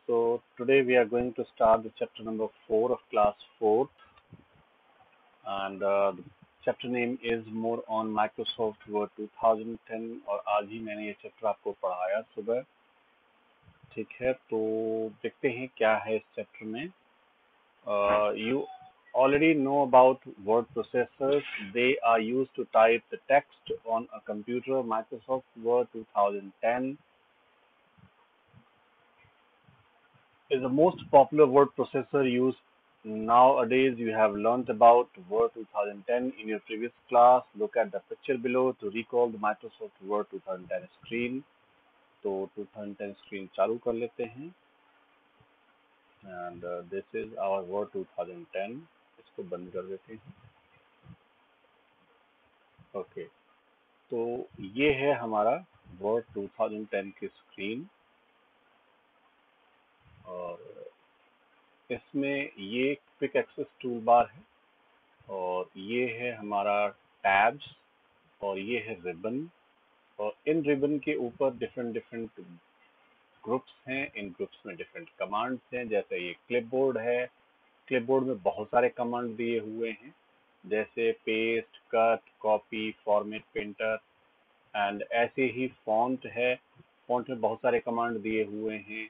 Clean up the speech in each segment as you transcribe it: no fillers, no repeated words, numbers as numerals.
So today we are going to start the chapter number 4 of class 4, and the chapter name is more on Microsoft Word 2010 और आज ही मैंने ये chapter आपको पढ़ाया सुबह। ठीक है, तो देखते हैं क्या है इस चैप्टर में। You already know about word processors. They are used to type the text on a computer. Microsoft Word 2010 is the most popular word processor used nowadays. You have learnt about Word 2010 in your previous class. Look at the picture below to recall the Microsoft Word 2010 screen. तो 2010 screen चालू कर लेते हैं and this is our Word 2010. इसको बंद कर देते हैं। ओके, तो ये है हमारा Word 2010 की स्क्रीन और इसमें ये क्विक एक्सेस टूल बार है और ये है हमारा टैब्स और ये है रिबन और इन रिबन के ऊपर डिफरेंट ग्रुप्स हैं। इन ग्रुप्स में डिफरेंट कमांड्स हैं। जैसे ये क्लिपबोर्ड है, क्लिपबोर्ड में बहुत सारे कमांड दिए हुए हैं जैसे paste, cut, copy, format, printer and ऐसे ही फॉन्ट है। फॉन्ट में बहुत सारे कमांड दिए हुए हैं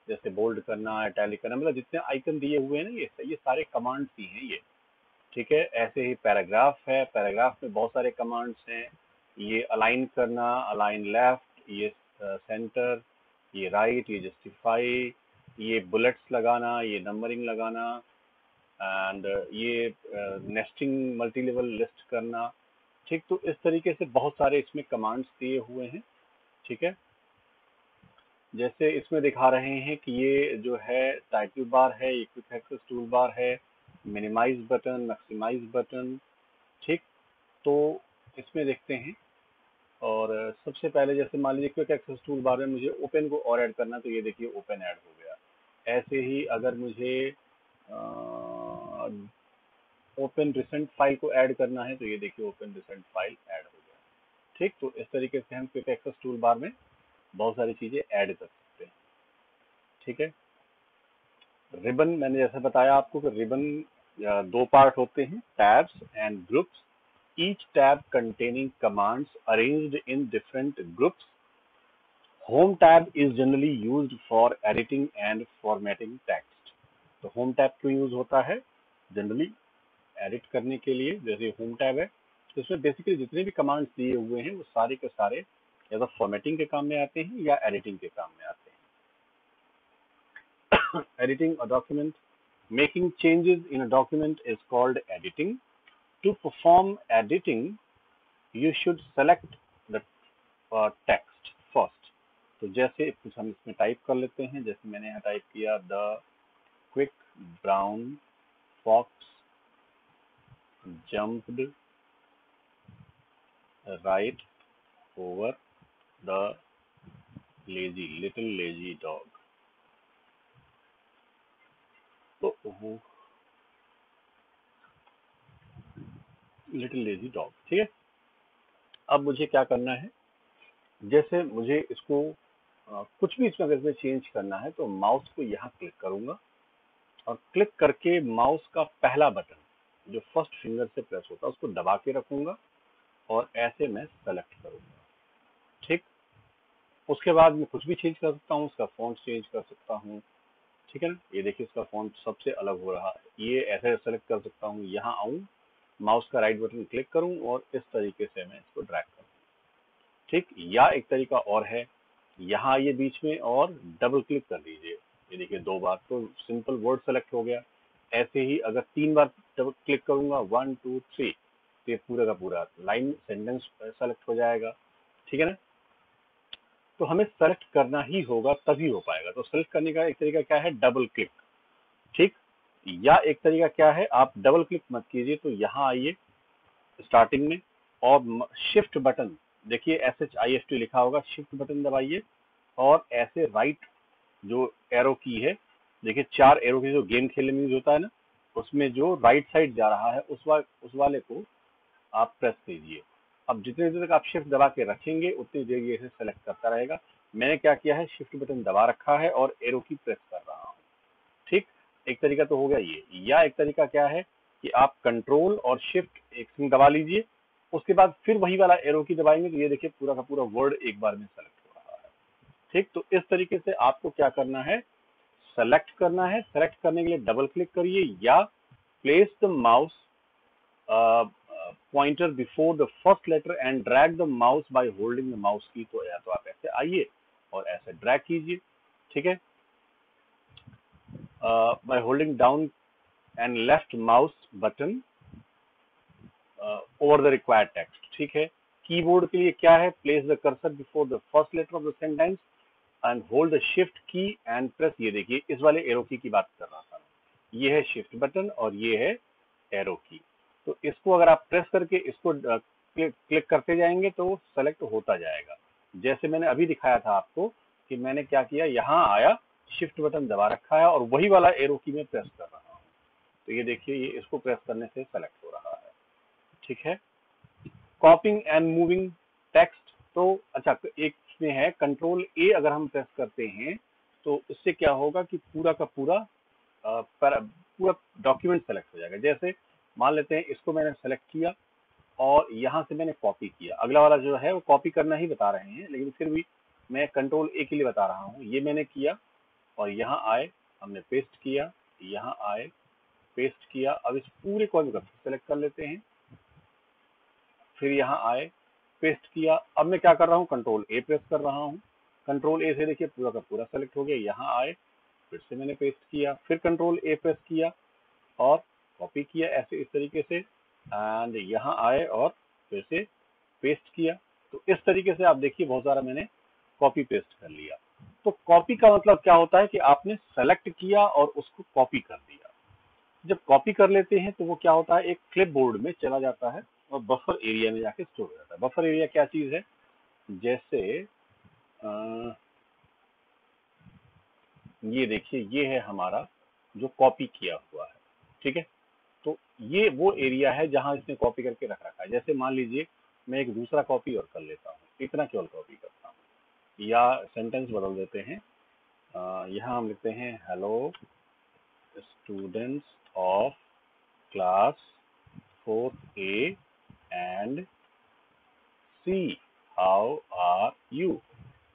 जैसे बोल्ड करना, इटैलिक करना, मतलब जितने आइकन दिए हुए हैं ना ये सारे कमांड्स ही हैं ये। ठीक है, ऐसे ही पैराग्राफ है, पैराग्राफ में बहुत सारे कमांड्स हैं। ये अलाइन करना, अलाइन लेफ्ट, ये सेंटर, ये राइट, ये जस्टिफाई, ये बुलेट्स लगाना, ये नंबरिंग लगाना एंड ये नेस्टिंग मल्टी लेवल लिस्ट करना। ठीक, तो इस तरीके से बहुत सारे इसमें कमांड्स दिए हुए हैं। ठीक है, जैसे इसमें दिखा रहे हैं कि ये जो है टाइटल बार है, ये क्विक एक्सेस टूल बार है, मिनिमाइज बटन, मैक्सिमाइज बटन। ठीक, तो इसमें देखते हैं और सबसे पहले जैसे मान लीजिए क्विक एक्सेस टूल बार में मुझे ओपन को और ऐड करना, तो ये देखिए ओपन ऐड हो गया। ऐसे ही अगर मुझे ओपन रिसेंट फाइल को ऐड करना है तो ये देखिए ओपन रिसेंट फाइल ऐड हो गया। ठीक, तो इस तरीके से हम क्विक एक्सेस टूल बार में बहुत सारी चीजें ऐड कर सकते हैं। ठीक है, रिबन मैंने जैसे बताया आपको कि रिबन दो पार्ट होते हैं, tabs and groups. Each tab containing commands arranged in different groups. Home tab is generally used for editing and formatting text. तो होम टैब क्यों यूज होता है? जनरली एडिट करने के लिए। जैसे होम टैब है तो इसमें बेसिकली जितने भी कमांड्स दिए हुए हैं वो सारे के सारे या तो फॉर्मेटिंग के काम में आते हैं या एडिटिंग के काम में आते हैं। Editing a document. Making changes in a document is called editing. To perform editing, you should select the text first. तो जैसे कुछ हम इसमें टाइप कर लेते हैं, जैसे मैंने यहाँ टाइप किया the quick brown fox jumped right over the little lazy dog. तो लिटिल लेजी डॉग। ठीक है, अब मुझे क्या करना है, जैसे मुझे इसको कुछ भी इसमें अगर चेंज करना है तो माउस को यहाँ क्लिक करूंगा और क्लिक करके माउस का पहला बटन जो फर्स्ट फिंगर से प्रेस होता है उसको दबा के रखूंगा और ऐसे मैं सेलेक्ट करूंगा। ठीक, उसके बाद मैं कुछ भी चेंज कर सकता हूँ, उसका फॉन्ट चेंज कर सकता हूँ। ठीक है ना, ये देखिए इसका फॉन्ट सबसे अलग हो रहा है। ये ऐसे सेलेक्ट कर सकता हूँ, यहाँ आऊँ, माउस का राइट बटन क्लिक करूँ और इस तरीके से मैं इसको ड्रैग करूँ। ठीक, या एक तरीका और है, यहाँ आइए बीच में और डबल क्लिक कर दीजिए। ये देखिए दो बार तो सिंपल वर्ड सेलेक्ट हो गया। ऐसे ही अगर 3 बार डबल क्लिक करूंगा 1 2 3 तो ये पूरा का पूरा लाइन सेंटेंस सेलेक्ट हो जाएगा। ठीक है ना, तो हमें सेलेक्ट करना ही होगा तभी हो पाएगा। तो सेलेक्ट करने का एक तरीका क्या है, डबल क्लिक। ठीक, या एक तरीका क्या है, आप डबल क्लिक मत कीजिए, तो यहाँ आइए स्टार्टिंग में और शिफ्ट बटन देखिए SHIFT लिखा होगा, शिफ्ट बटन दबाइए और ऐसे राइट जो एरो की है, देखिए 4 एरो की जो गेम खेलने में यूज होता है ना, उसमें जो राइट साइड जा रहा है उस वाले को आप प्रेस कीजिए। अब जितने देर तक आप शिफ्ट दबा के रखेंगे उतनी देर ये इसे सेलेक्ट करता रहेगा। मैंने क्या किया है, शिफ्ट बटन दबा रखा है और एरो की प्रेस कर रहा हूँ। ठीक, एक तरीका तो हो गया ये। या एक तरीका क्या है कि आप कंट्रोल और शिफ्ट एक संग दबा लीजिए, उसके बाद फिर वही वाला एरो की दबाएंगे तो ये देखिए पूरा का पूरा वर्ड एक बार में सेलेक्ट हो रहा है। ठीक, तो इस तरीके से आपको क्या करना है, सेलेक्ट करना है। सेलेक्ट करने के लिए डबल क्लिक करिए या place the mouse pointer before the first letter and drag the mouse by holding the mouse की। तो या तो आप ऐसे आइए और ऐसे ड्रैग कीजिए, ठीक है, by holding down and left mouse button over the required text। ठीक है, कीबोर्ड के लिए क्या है, place the cursor before the first letter of the sentence and hold the shift key and press। ये देखिए इस वाले एरो की बात कर रहा था, ये है शिफ्ट बटन और ये है एरो की। तो इसको अगर आप प्रेस करके इसको क्लिक करते जाएंगे तो सेलेक्ट होता जाएगा। जैसे मैंने अभी दिखाया था आपको कि मैंने क्या किया, यहाँ आया, शिफ्ट बटन दबा रखा है और वही वाला एरो की में प्रेस कर रहा हूँ। तो ये देखिए ये इसको प्रेस करने से सेलेक्ट हो रहा है। ठीक है, कॉपिंग एंड मूविंग टेक्स्ट। तो अच्छा, एक इसमें है कंट्रोल ए अगर हम प्रेस करते हैं तो इससे क्या होगा कि पूरा का पूरा पूरा डॉक्यूमेंट सेलेक्ट हो जाएगा। जैसे मान लेते हैं इसको मैंने सेलेक्ट किया और यहाँ से मैंने कॉपी किया, अगला वाला जो है वो कॉपी करना ही बता रहे हैं, लेकिन फिर भी मैं कंट्रोल ए के लिए बता रहा हूँ। ये मैंने किया और यहाँ आए, हमने पेस्ट किया, यहाँ आए, पेस्ट किया। अब इस पूरे कॉलम को सेलेक्ट कर लेते हैं, फिर यहाँ आए, पेस्ट किया। अब मैं क्या कर रहा हूँ, कंट्रोल ए प्रेस कर रहा हूँ। कंट्रोल ए से देखिए पूरा का पूरा सेलेक्ट हो गया। यहाँ आए, फिर से मैंने पेस्ट किया, फिर कंट्रोल ए प्रेस किया और कॉपी किया ऐसे इस तरीके से, एंड यहाँ आए और फिर से पेस्ट किया। तो इस तरीके से आप देखिए बहुत सारा मैंने कॉपी पेस्ट कर लिया। तो कॉपी का मतलब क्या होता है कि आपने सेलेक्ट किया और उसको कॉपी कर दिया। जब कॉपी कर लेते हैं तो वो क्या होता है, एक क्लिप बोर्ड में चला जाता है और बफर एरिया में जाके स्टोर हो जाता है। बफर एरिया क्या चीज है, जैसे ये देखिए ये है हमारा जो कॉपी किया हुआ है। ठीक है, तो ये वो एरिया है जहां इसने कॉपी करके रख रखा है। जैसे मान लीजिए मैं एक दूसरा कॉपी और कर लेता हूँ, इतना केवल कॉपी करता हूँ, या सेंटेंस बदल देते हैं। यहाँ हम लिखते हैं hello students of class 4A and C, how are you.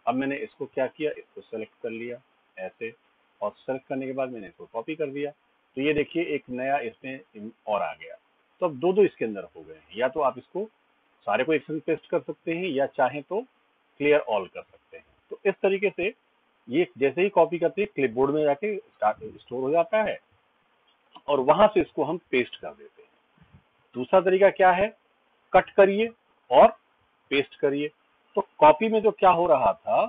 अब मैंने इसको क्या किया, इसको सेलेक्ट कर लिया ऐसे, और सेलेक्ट करने के बाद मैंने इसको कॉपी कर दिया। तो ये देखिए एक नया इसमें और आ गया। तो अब दो इसके अंदर हो गए हैं। या तो आप इसको सारे को एक साथ पेस्ट कर सकते हैं या चाहें तो क्लियर ऑल कर सकते हैं। तो इस तरीके से ये जैसे ही कॉपी करते हैं क्लिपबोर्ड में जाके स्टोर हो जाता है और वहां से इसको हम पेस्ट कर देते हैं। दूसरा तरीका क्या है, कट करिए और पेस्ट करिए। तो कॉपी में जो क्या हो रहा था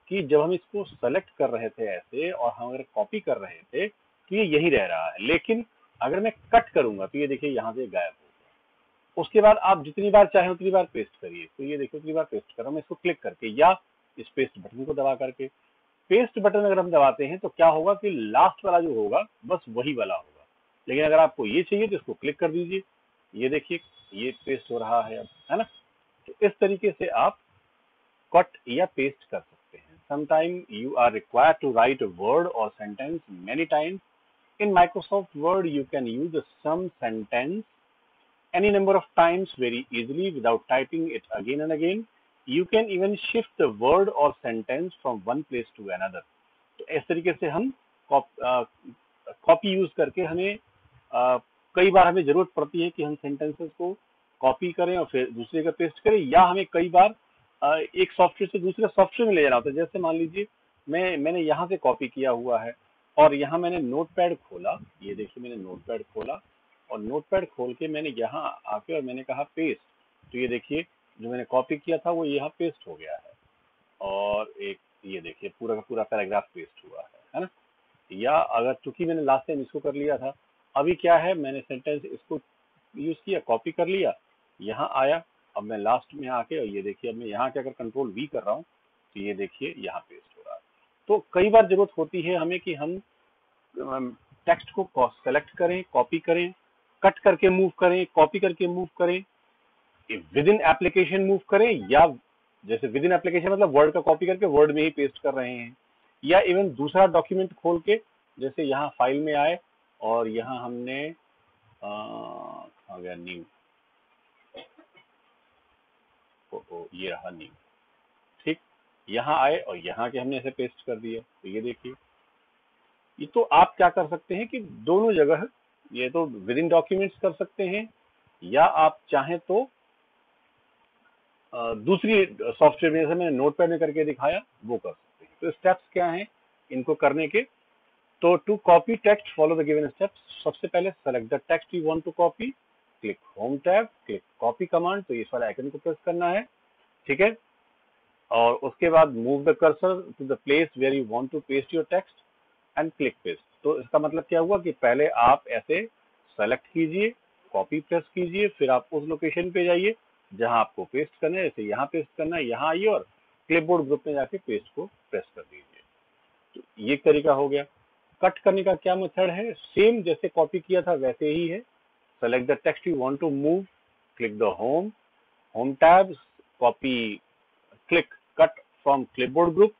कि जब हम इसको सेलेक्ट कर रहे थे ऐसे और हम अगर कॉपी कर रहे थे तो ये यही रह रहा है, लेकिन अगर मैं कट करूंगा तो ये देखिए यहाँ से गायब हो गया। उसके बाद आप जितनी बार चाहें उतनी बार पेस्ट करिए। तो ये देखिए उतनी बार पेस्ट कर रहा हूं मैं इसको क्लिक करके या इस पेस्ट बटन को दबा करके। पेस्ट बटन अगर हम दबाते हैं तो क्या होगा कि लास्ट वाला जो होगा बस वही वाला होगा, लेकिन अगर आपको ये चाहिए तो इसको क्लिक कर दीजिए। ये देखिए ये पेस्ट हो रहा है अब, है ना। तो इस तरीके से आप कट या पेस्ट कर सकते हैं। Sometime you are required to write a word or sentence many times. In Microsoft Word, you can use the sum sentence any number of times very easily without typing it again and again. You can even shift the word or sentence from one place to another. तो इस तरीके से हम copy use करके हमें कई बार हमें जरूरत पड़ती है कि हम सेंटेंसेस को कॉपी करें और फिर दूसरे का पेस्ट करें, या हमें कई बार एक सॉफ्टवेयर से दूसरे सॉफ्टवेयर में ले जाना होता है। जैसे मान लीजिए मैंने यहाँ से कॉपी किया हुआ है और यहाँ मैंने नोटपैड खोला, ये देखिए मैंने नोटपैड खोला और नोटपैड खोल के मैंने यहाँ आके और मैंने कहा पेस्ट। तो ये देखिए जो मैंने कॉपी किया था वो यहाँ पेस्ट हो गया है और एक ये देखिए पूरा का पूरा पैराग्राफ पेस्ट हुआ है ना। या अगर चूंकि मैंने लास्ट टाइम इसको कर लिया था, अभी क्या है मैंने सेंटेंस इसको यूज किया, कॉपी कर लिया, यहाँ आया, अब मैं लास्ट में आके और ये देखिए अब मैं यहाँ के अगर कंट्रोल वी कर रहा हूँ तो ये देखिए यहाँ पेस्ट हो रहा है। तो कई बार जरूरत होती है हमें कि हम टेक्स्ट को सेलेक्ट करें, कॉपी करें, कट करके मूव करें, कॉपी करके मूव करें, विद इन एप्लीकेशन मूव करें या जैसे विद इन एप्लीकेशन मतलब वर्ड का कॉपी करके वर्ड में ही पेस्ट कर रहे हैं, या इवन दूसरा डॉक्यूमेंट खोल के, जैसे यहाँ फाइल में आए और यहाँ हमने आ गया न्यू, ये रहा न्यू, ठीक, यहाँ आए और यहाँ के हमने ऐसे पेस्ट कर दिया। तो ये देखिए, ये तो आप क्या कर सकते हैं कि दोनों जगह, ये तो विद इन डॉक्यूमेंट्स कर सकते हैं, या आप चाहें तो दूसरी सॉफ्टवेयर में, जैसे मैंने नोटपैड में करके दिखाया, वो कर सकते हैं। तो स्टेप्स क्या हैं इनको करने के? तो to copy text follow the given steps. सबसे पहले select the text you want to copy, click home tab, click copy command, तो इस वाले आइकन को प्रेस करना है, ठीक है। और उसके बाद move the cursor to the place where you want to paste your text and click paste. तो इसका मतलब क्या हुआ कि पहले आप ऐसे सेलेक्ट कीजिए, कॉपी प्रेस कीजिए, फिर आप उस लोकेशन पे जाइए जहां आपको पेस्ट करना है, जैसे यहाँ पेस्ट करना है, यहाँ आइए और क्लिपबोर्ड ग्रुप में जाके पेस्ट को प्रेस कर दीजिए। तो ये तरीका हो गया। कट करने का क्या मेथड है? सेम जैसे कॉपी किया था वैसे ही है। Select the text you want to move, click the home tab, copy, click cut from clipboard group,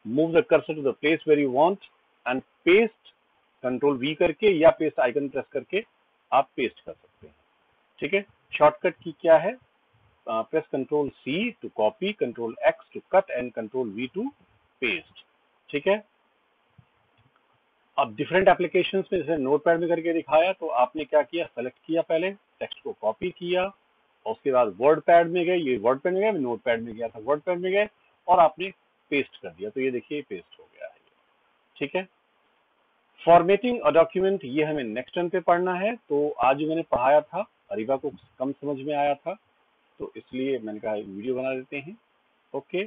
move the cursor to the place where you want and paste, control V करके या paste icon press करके आप paste कर सकते हैं, ठीक है। Shortcut की क्या है? Press control C to copy, control X to cut and control V to paste, ठीक है। अब डिफरेंट एप्लीकेशंस में, जैसे नोटपैड में करके दिखाया, तो आपने क्या किया, सेलेक्ट किया, पहले टेक्स्ट को कॉपी किया और उसके बाद वर्ड पैड में गए, ये वर्ड पैड में गए, नोटपैड में गया था, वर्ड पैड में गए और आपने पेस्ट कर दिया। तो ये देखिए पेस्ट हो गया है, ठीक है। फॉर्मेटिंग अ डॉक्यूमेंट, ये हमें नेक्स्ट टर्न पे पढ़ना है। तो आज जो मैंने पढ़ाया था अरीबा को कम समझ में आया था, तो इसलिए मैंने कहा वीडियो बना देते हैं। ओके।